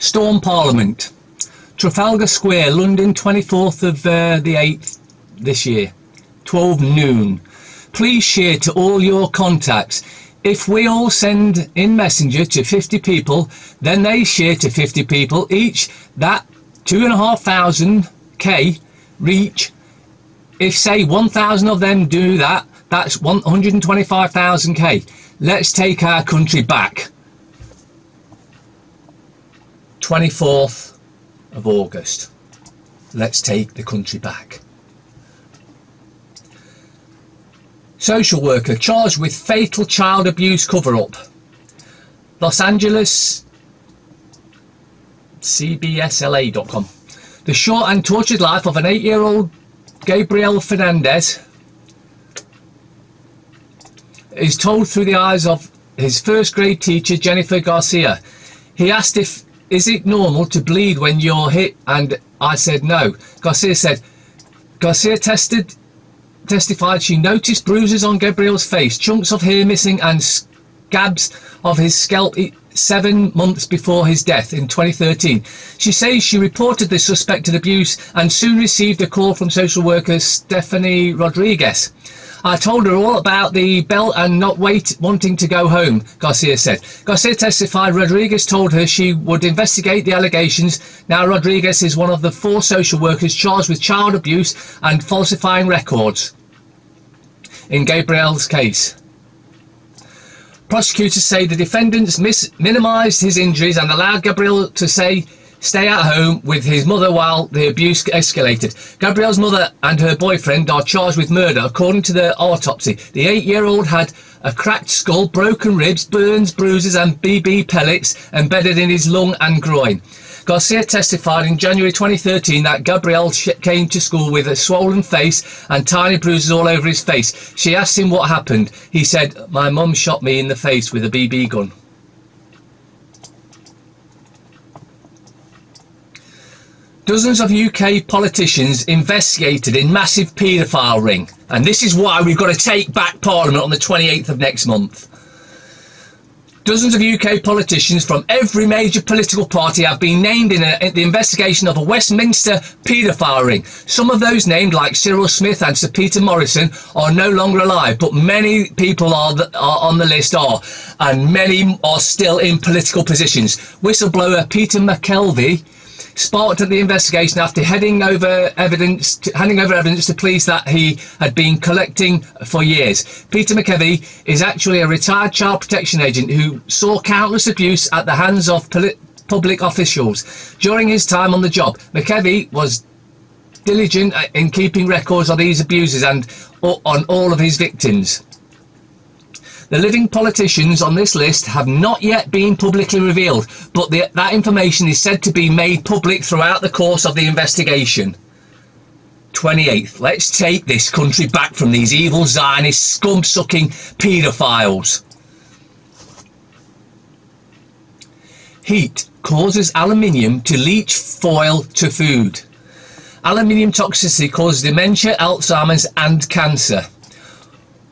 Storm Parliament. Trafalgar Square, London, 24th of the 8th this year, 12 noon. Please share to all your contacts. If we all send in messenger to 50 people, then they share to 50 people each, that 2,500k reach. If say 1,000 of them do that, that's 125,000k. Let's take our country back. 24th of August. Let's take the country back. Social worker charged with fatal child abuse cover-up. Los Angeles, CBSLA.com. The short and tortured life of an 8-year-old Gabriel Fernandez is told through the eyes of his first grade teacher, Jennifer Garcia. He asked is it normal to bleed when you're hit, and I said no. Garcia testified she noticed bruises on Gabriel's face, chunks of hair missing and scabs of his scalp 7 months before his death in 2013. She says she reported the suspected abuse and soon received a call from social worker Stephanie Rodriguez. I told her all about the belt and not wanting to go home, Garcia said. Garcia testified Rodriguez told her she would investigate the allegations. Now Rodriguez is one of the 4 social workers charged with child abuse and falsifying records in Gabriel's case. Prosecutors say the defendants minimised his injuries and allowed Gabriel to stay at home with his mother while the abuse escalated. Gabriel's mother and her boyfriend are charged with murder, according to the autopsy. The 8-year-old had a cracked skull, broken ribs, burns, bruises and BB pellets embedded in his lung and groin. Garcia testified in January 2013 that Gabriel came to school with a swollen face and tiny bruises all over his face. She asked him what happened. He said, "My mum shot me in the face with a BB gun." Dozens of UK politicians investigated in massive paedophile ring. And this is why we've got to take back Parliament on the 28th of next month. Dozens of UK politicians from every major political party have been named in the investigation of a Westminster paedophile ring. Some of those named, like Cyril Smith and Sir Peter Morrison, are no longer alive, but many people on the list and many are still in political positions. Whistleblower Peter McKelvey sparked at the investigation after handing over evidence to police that he had been collecting for years. Peter McKelvey is actually a retired child protection agent who saw countless abuse at the hands of public officials. During his time on the job, McKelvey was diligent in keeping records of these abuses and on all of his victims. The living politicians on this list have not yet been publicly revealed, but that information is said to be made public throughout the course of the investigation. 28th. Let's take this country back from these evil Zionist scum-sucking paedophiles. Heat causes aluminium to leach foil to food. Aluminium toxicity causes dementia, Alzheimer's and cancer.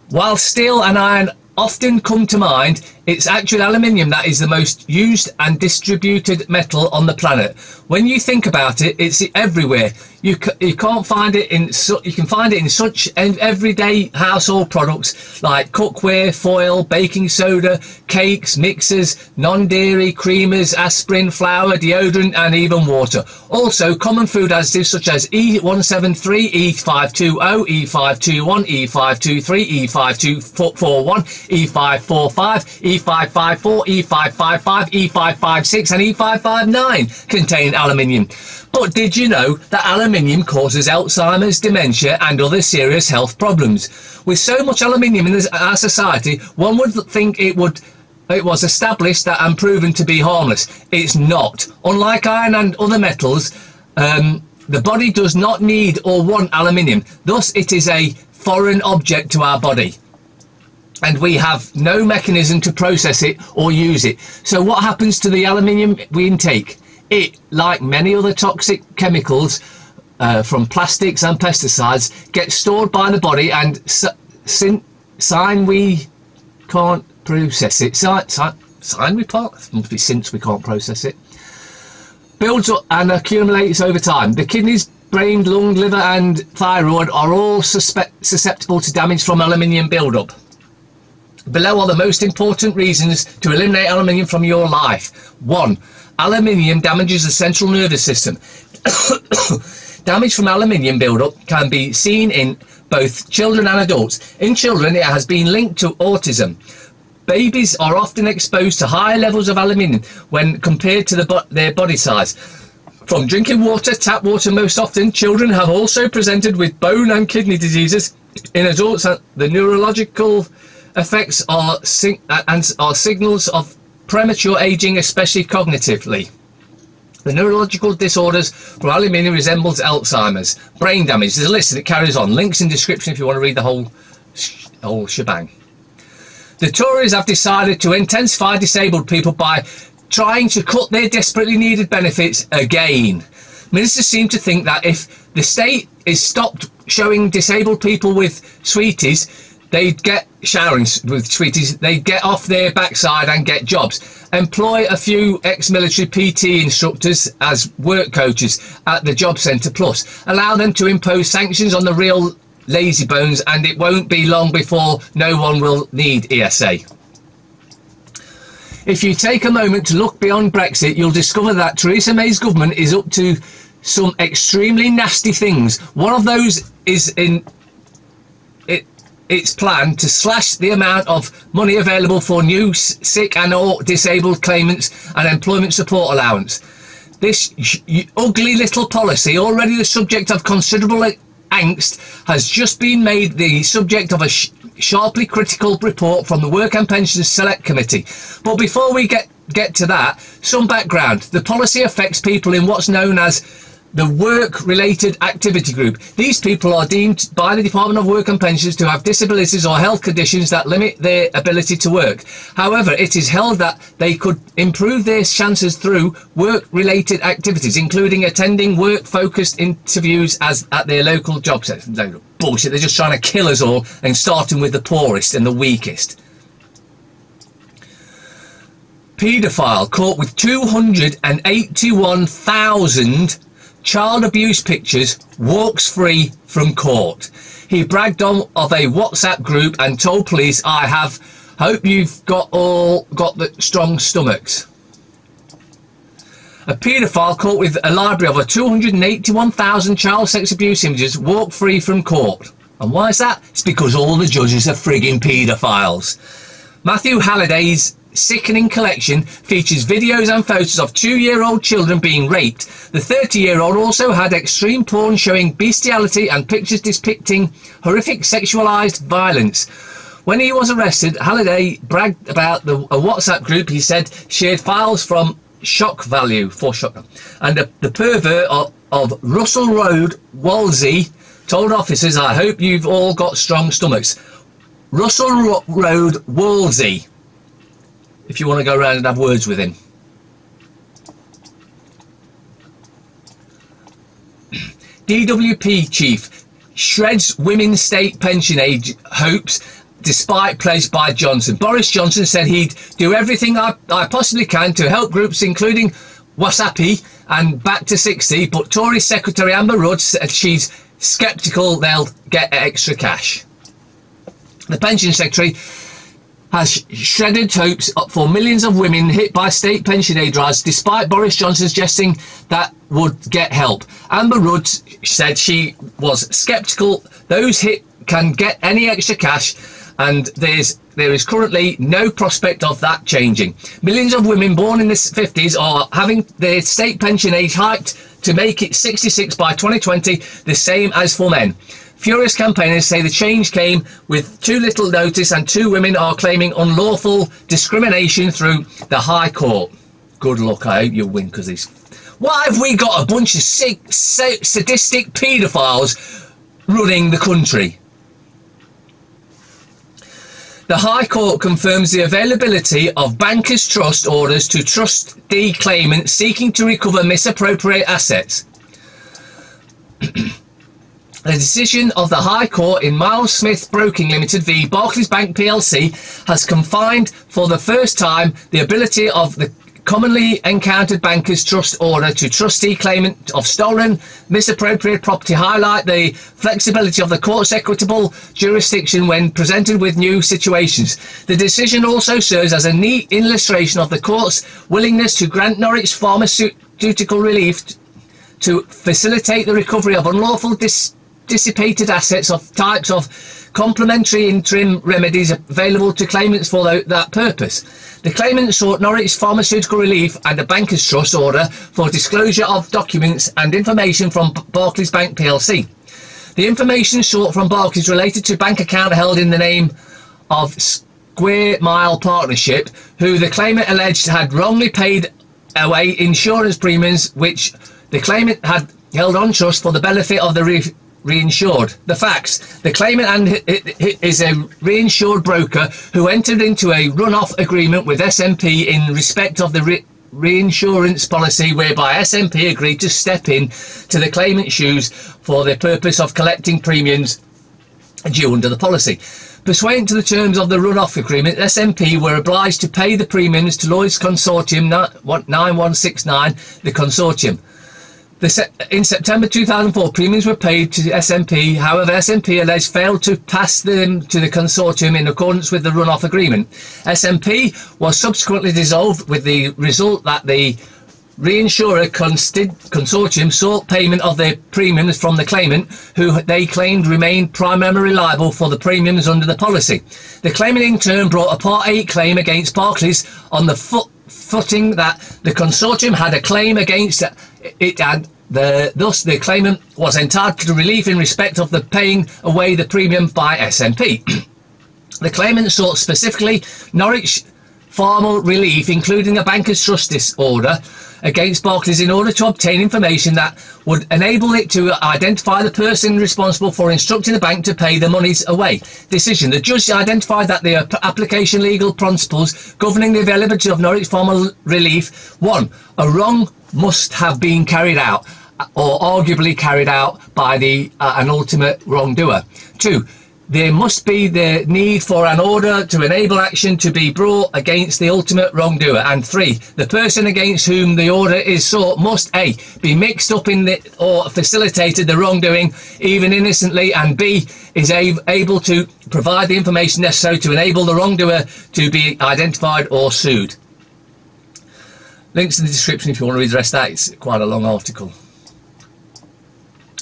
While steel and iron often come to mind, it's actually aluminium that is the most used and distributed metal on the planet. When you think about it, it's everywhere. You can't find it in you can find it in such everyday household products like cookware, foil, baking soda, cakes, mixers, non-dairy creamers, aspirin, flour, deodorant and even water. Also common food additives such as E173, E520, E521, E523, E541, E545, E554, E555, E556 and E559 contain aluminium. But did you know that aluminium causes Alzheimer's, dementia and other serious health problems? With so much aluminium in our society, one would think it was established and proven to be harmless. It's not. Unlike iron and other metals, the body does not need or want aluminium. Thus it is a foreign object to our body, and we have no mechanism to process it or use it. So what happens to the aluminium we intake? It, like many other toxic chemicals from plastics and pesticides, gets stored by the body, and we can't process it. Since we can't process it. builds up and accumulates over time. The kidneys, brain, lung, liver and thyroid are all susceptible to damage from aluminium buildup. Below are the most important reasons to eliminate aluminium from your life. 1. Aluminium damages the central nervous system. Damage from aluminium buildup can be seen in both children and adults. In children, it has been linked to autism. Babies are often exposed to higher levels of aluminium when compared to their body size. From drinking water, tap water most often, children have also presented with bone and kidney diseases. In adults, the neurological effects are signals of premature aging, especially cognitively. The neurological disorders from aluminium resembles Alzheimer's. Brain damage. There's a list that carries on. Links in description if you want to read the whole shebang. The Tories have decided to intensify disabled people by trying to cut their desperately needed benefits again. Ministers seem to think that if the state is stopped showing disabled people with sweeties, they'd get showering with sweeties, they'd get off their backside and get jobs. Employ a few ex-military PT instructors as work coaches at the job centre plus. Allow them to impose sanctions on the real lazy bones and it won't be long before no one will need ESA. If you take a moment to look beyond Brexit, you'll discover that Theresa May's government is up to some extremely nasty things. One of those is in its plan to slash the amount of money available for new sick and or disabled claimants and employment support allowance. This ugly little policy, already the subject of considerable angst, has just been made the subject of a sharply critical report from the Work and Pensions Select Committee. But before we get to that, some background. The policy affects people in what's known as the work-related activity group. These people are deemed by the Department of Work and Pensions to have disabilities or health conditions that limit their ability to work. However, it is held that they could improve their chances through work-related activities, including attending work-focused interviews at their local job centre. No, bullshit, they're just trying to kill us all and starting with the poorest and the weakest. Paedophile caught with 281,000 child abuse pictures walks free from court. He bragged on of a WhatsApp group and told police, hope you've got the strong stomachs. A paedophile caught with a library of 281,000 child sex abuse images walked free from court. And why is that? It's because all the judges are frigging paedophiles. Matthew Halliday's sickening collection features videos and photos of 2-year-old children being raped. The 30-year-old also had extreme porn showing bestiality and pictures depicting horrific sexualized violence. When he was arrested, Halliday bragged about a WhatsApp group he said shared files from shock value for shock, and the pervert of Russell Road, Wolsey, told officers, I hope you've all got strong stomachs. Russell Road, Wolsey, if you want to go around and have words with him. DWP chief shreds women's state pension age hopes despite pledge by Johnson. Boris Johnson said he'd do everything I possibly can to help groups including WhatsApp and Back to 60, but Tory Secretary Amber Rudd said she's sceptical they'll get extra cash. The Pension Secretary has shredded hopes for millions of women hit by state pension aid rise, despite Boris Johnson suggesting that would get help. Amber Rudd said she was sceptical those hit can get any extra cash, and there is currently no prospect of that changing. Millions of women born in the 50s are having their state pension age hiked to make it 66 by 2020, the same as for men. Furious campaigners say the change came with too little notice and 2 women are claiming unlawful discrimination through the High Court. Good luck, I hope you win, because these... Why have we got a bunch of sadistic paedophiles running the country? The High Court confirms the availability of bankers' trust orders to trustee claimants seeking to recover misappropriated assets. The decision of the High Court in Miles Smith Broking Limited v Barclays Bank plc has confined for the first time the ability of the commonly encountered banker's trust order to trustee claimant of stolen, misappropriated property highlight the flexibility of the court's equitable jurisdiction when presented with new situations. The decision also serves as a neat illustration of the court's willingness to grant Norwich pharmaceutical relief to facilitate the recovery of unlawful dissipated assets of types of complementary interim remedies available to claimants for that purpose. The claimant sought Norwich pharmaceutical relief and a banker's trust order for disclosure of documents and information from Barclays Bank plc. The information sought from Barclays related to bank account held in the name of Square Mile Partnership, who the claimant alleged had wrongly paid away insurance premiums which the claimant had held on trust for the benefit of the reinsured. The facts: the claimant is a reinsured broker who entered into a run-off agreement with SMP in respect of the reinsurance policy, whereby SMP agreed to step in to the claimant's shoes for the purpose of collecting premiums due under the policy. Pursuant to the terms of the run-off agreement, SMP were obliged to pay the premiums to Lloyd's Consortium 9169, the consortium. In September 2004, premiums were paid to SMP. However, SMP alleged failed to pass them to the consortium in accordance with the run-off agreement. SMP was subsequently dissolved, with the result that the reinsurer consortium sought payment of their premiums from the claimant, who they claimed remained primarily liable for the premiums under the policy. The claimant in turn brought a Part 8 claim against Barclays on the footing that the consortium had a claim against it, and thus the claimant was entitled to relief in respect of the paying away the premium by SMP. The claimant sought specifically Norwich formal relief, including a banker's trust order against Barclays, in order to obtain information that would enable it to identify the person responsible for instructing the bank to pay the monies away. Decision: the judge identified that the application legal principles governing the availability of Norwich formal relief: 1. A wrong must have been carried out or arguably carried out by an ultimate wrongdoer. 2. There must be the need for an order to enable action to be brought against the ultimate wrongdoer. And 3. The person against whom the order is sought must A. be mixed up in or facilitated the wrongdoing, even innocently, and B. is able to provide the information necessary to enable the wrongdoer to be identified or sued. Links in the description if you want to read the rest of that. It's quite a long article.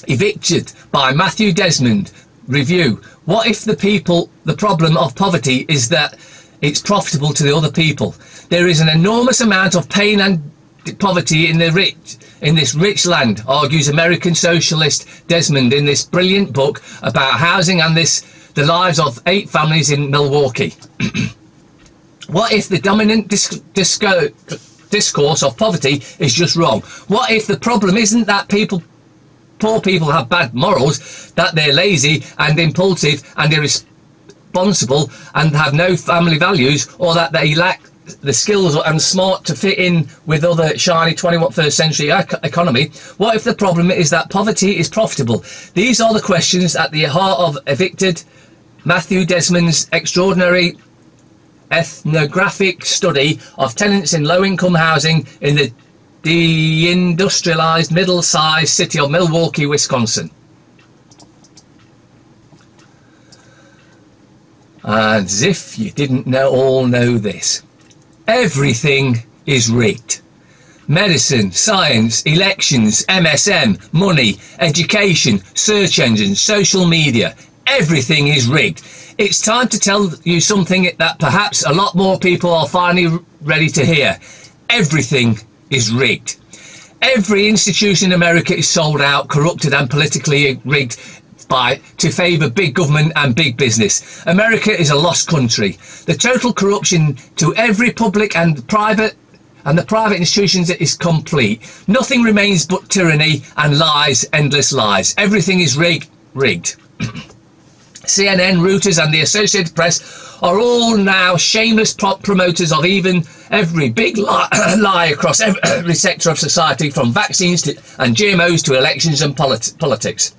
Evicted by Matthew Desmond. Review: what if the problem of poverty is that it's profitable to the other people? There is an enormous amount of pain and poverty in this rich land, argues American socialist Desmond in this brilliant book about housing and the lives of 8 families in Milwaukee. What if the dominant discourse of poverty is just wrong? What if the problem isn't that poor people have bad morals, that they're lazy and impulsive and irresponsible and have no family values, or that they lack the skills and smart to fit in with other shiny 21st century economy? What if the problem is that poverty is profitable? These are the questions at the heart of Evicted, Matthew Desmond's extraordinary ethnographic study of tenants in low-income housing in the deindustrialized middle-sized city of Milwaukee, Wisconsin. And as if you didn't all know this, everything is rigged. Medicine, science, elections, MSM, money, education, search engines, social media, everything is rigged. It's time to tell you something that perhaps a lot more people are finally ready to hear. Everything is rigged. Every institution in America is sold out, corrupted and politically rigged to favour big government and big business. America is a lost country. The total corruption to every public and private institutions is complete. Nothing remains but tyranny and lies, endless lies. Everything is rigged. CNN, Reuters and the Associated Press are all now shameless promoters of every big lie across every sector of society, from vaccines and GMOs to elections and politics.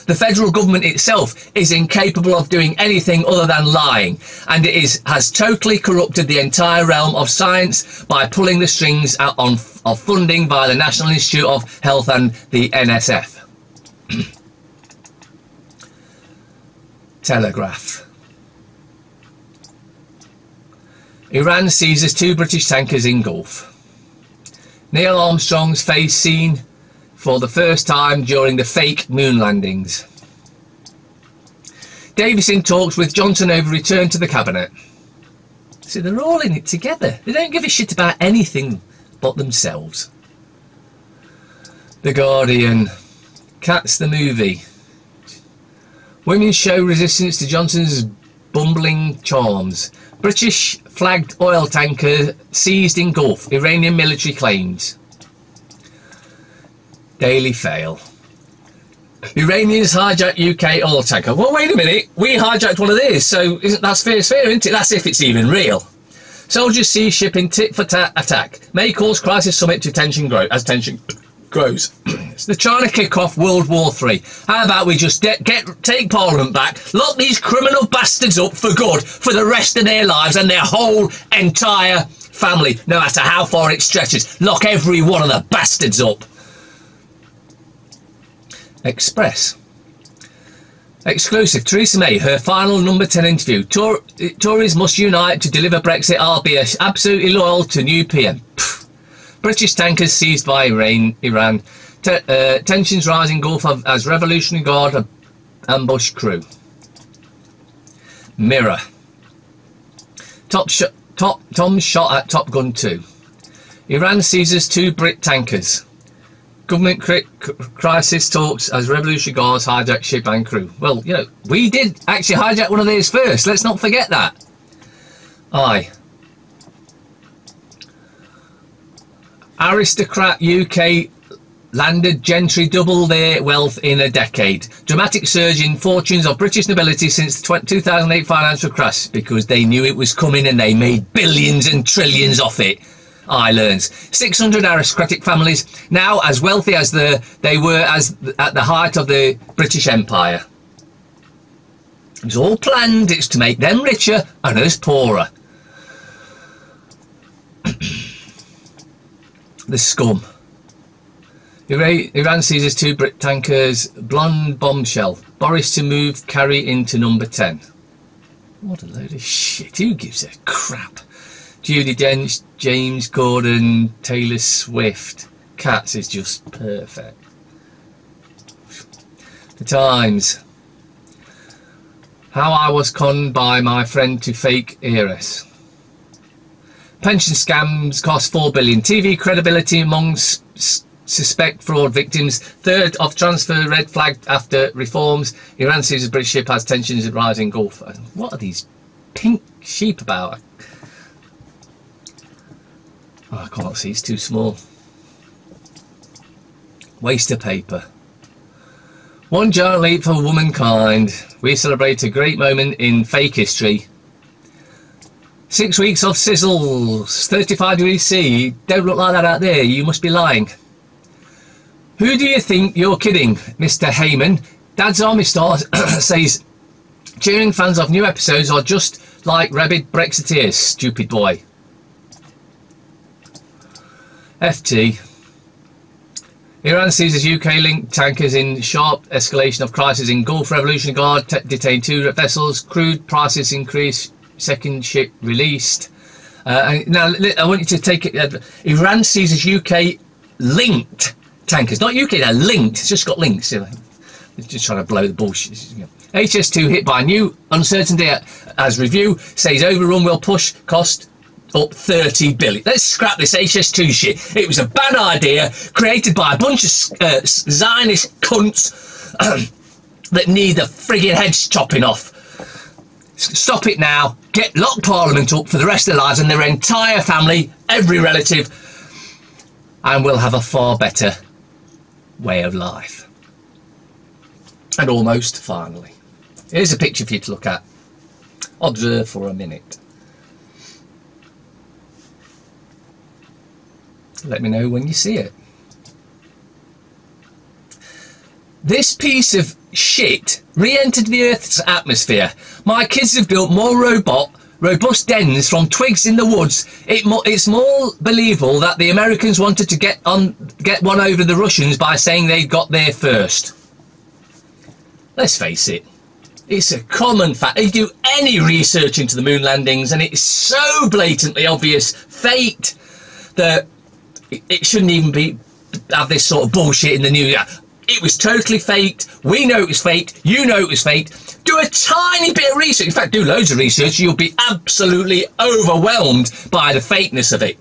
The federal government itself is incapable of doing anything other than lying, and it has totally corrupted the entire realm of science by pulling the strings out of funding by the National Institute of Health and the NSF. Telegraph. Iran seizes 2 British tankers in Gulf. Neil Armstrong's face seen for the first time during the fake moon landings. Davison talks with Johnson over return to the cabinet. See, they're all in it together. They don't give a shit about anything but themselves. The Guardian. Cats the movie. Women show resistance to Johnson's bumbling charms. British flagged oil tanker seized in Gulf. Iranian military claims. Daily Fail. Iranians hijacked UK oil tanker. Well, wait a minute. We hijacked one of these, so that's fair, isn't it? That's if it's even real. Soldiers see ship in tit-for-tat attack. May cause crisis summit to tension grow as tension grows. They're trying to kick off World War III. How about we just take Parliament back, lock these criminal bastards up for good for the rest of their lives and their whole entire family, no matter how far it stretches. Lock every one of the bastards up. Express. Exclusive. Theresa May, her final number 10 interview. Tories must unite to deliver Brexit. I'll be absolutely loyal to new PM. Pfft. British tankers seized by Iran. Tensions rising Gulf as Revolutionary Guard ambush crew. Mirror. Tom shot at Top Gun 2. Iran seizes 2 Brit tankers. Government crisis talks as Revolutionary Guards hijack ship and crew. Well, you know, we did actually hijack one of these first. Let's not forget that. Aye. Aristocrat UK landed gentry double their wealth in a decade. Dramatic surge in fortunes of British nobility since the 2008 financial crash because they knew it was coming and they made billions and trillions off it. Islands. 600 aristocratic families now as wealthy as they were at the height of the British Empire. It was all planned. It's to make them richer and us poorer. The scum. Iran seizes 2 Brit tankers. Blonde bombshell. Boris to move carry into number 10. What a load of shit. Who gives a crap? Judi Dench, James Corden, Taylor Swift. Cats is just perfect. The Times. How I was conned by my friend to fake heiress. Pension scams cost 4 billion. TV credibility among suspect fraud victims. Third of transfer red flagged after reforms. Iran seizes British ship as tensions rise in Gulf. What are these pink sheep about? Oh, I can't see, it's too small. Waste of paper. One giant leap for womankind. We celebrate a great moment in fake history. 6 weeks of sizzles, 35 degrees C. Don't look like that out there, you must be lying. Who do you think you're kidding, Mr. Heyman? Dad's Army Star says, cheering fans of new episodes are just like rabid Brexiteers, stupid boy. FT. Iran seizes UK-linked tankers in sharp escalation of crisis in Gulf. Revolutionary Guard detained 2 vessels. Crude prices increase. Second ship released. Now, I want you to take it. Iran seizes UK-linked tankers. Not UK, they're linked. It's just got links. You know. They're just trying to blow the bullshit. You know. HS2 hit by new uncertainty as review says overrun will push cost up 30 billion. Let's scrap this HS2 shit. It was a bad idea created by a bunch of Zionist cunts that need the friggin' heads chopping off. Stop it now. Lock Parliament up for the rest of their lives and their entire family, every relative, and we'll have a far better way of life. And almost finally, here's a picture for you to look at. Observe for a minute. Let me know when you see it. This piece of shit re-entered the Earth's atmosphere. My kids have built more robust dens from twigs in the woods. It's more believable that the Americans wanted to get one over the Russians by saying they got there first. Let's face it, it's a common fact. You do any research into the moon landings and it's so blatantly obvious fate that it shouldn't even have this sort of bullshit in the news. It was totally faked. We know it was faked. You know it was faked. Do a tiny bit of research. In fact, do loads of research. You'll be absolutely overwhelmed by the fakeness of it.